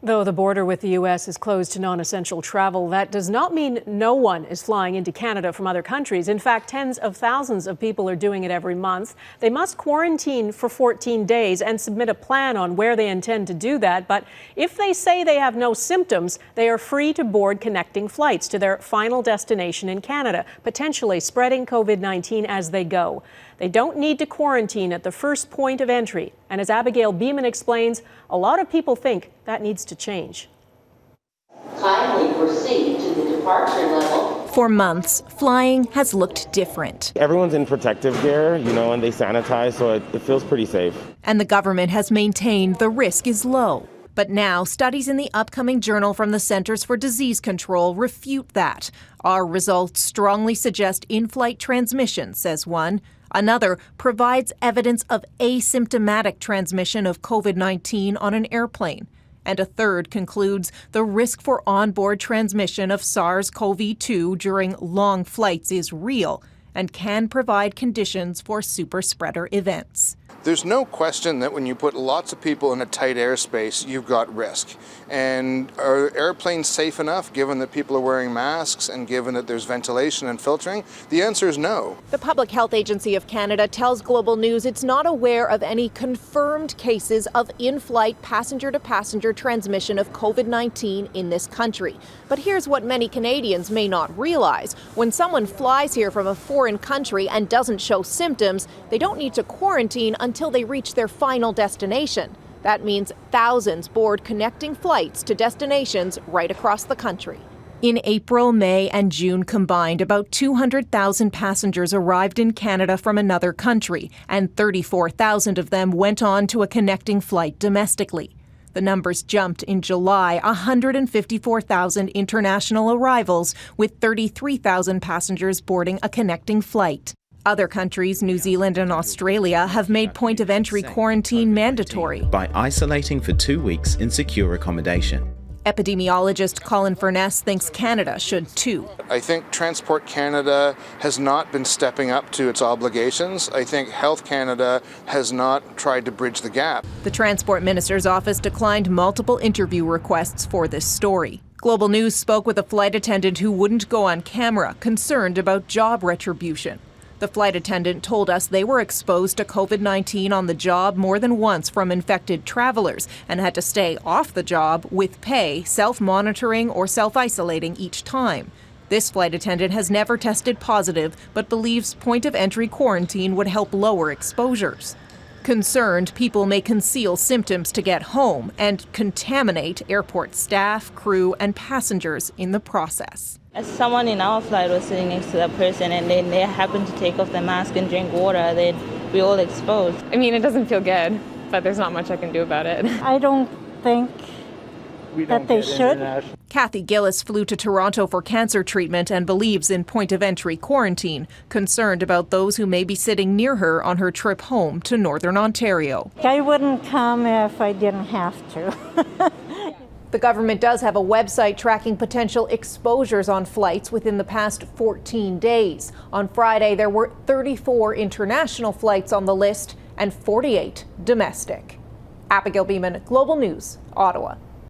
Though the border with the U.S. is closed to non-essential travel, that does not mean no one is flying into Canada from other countries. In fact, tens of thousands of people are doing it every month. They must quarantine for 14 days and submit a plan on where they intend to do that. But if they say they have no symptoms, they are free to board connecting flights to their final destination in Canada, potentially spreading COVID-19 as they go. They don't need to quarantine at the first point of entry. And as Abigail Beeman explains, a lot of people think that needs to change. Kindly proceed to the departure level. For months, flying has looked different. Everyone's in protective gear, and they sanitize, so it feels pretty safe. And the government has maintained the risk is low. But now, studies in the upcoming journal from the Centers for Disease Control refute that. Our results strongly suggest in-flight transmission, says one. Another provides evidence of asymptomatic transmission of COVID-19 on an airplane. And a third concludes the risk for onboard transmission of SARS-CoV-2 during long flights is real and can provide conditions for superspreader events. There's no question that when you put lots of people in a tight airspace, you've got risk. And are airplanes safe enough, given that people are wearing masks and given that there's ventilation and filtering? The answer is no. The Public Health Agency of Canada tells Global News it's not aware of any confirmed cases of in-flight passenger-to-passenger transmission of COVID-19 in this country. But here's what many Canadians may not realize. When someone flies here from a foreign country and doesn't show symptoms, they don't need to quarantine until they reach their final destination. That means thousands board connecting flights to destinations right across the country. In April, May, and June combined, about 200,000 passengers arrived in Canada from another country, and 34,000 of them went on to a connecting flight domestically. The numbers jumped in July, 154,000 international arrivals, with 33,000 passengers boarding a connecting flight. Other countries, New Zealand and Australia, have made point-of-entry quarantine mandatory by isolating for 2 weeks in secure accommodation. Epidemiologist Colin Furness thinks Canada should too. I think Transport Canada has not been stepping up to its obligations. I think Health Canada has not tried to bridge the gap. The Transport Minister's office declined multiple interview requests for this story. Global News spoke with a flight attendant who wouldn't go on camera, concerned about job retribution. The flight attendant told us they were exposed to COVID-19 on the job more than once from infected travelers and had to stay off the job with pay, self-monitoring or self-isolating each time. This flight attendant has never tested positive but believes point-of-entry quarantine would help lower exposures. Concerned, people may conceal symptoms to get home and contaminate airport staff, crew, and passengers in the process. As someone in our flight was sitting next to that person and then they happened to take off their mask and drink water, then we're all exposed. I mean, it doesn't feel good, but there's not much I can do about it. I don't think that they should. Kathy Gillis flew to Toronto for cancer treatment and believes in point-of-entry quarantine, concerned about those who may be sitting near her on her trip home to Northern Ontario. I wouldn't come if I didn't have to. The government does have a website tracking potential exposures on flights within the past 14 days. On Friday, there were 34 international flights on the list and 48 domestic. Abigail Beeman, Global News, Ottawa.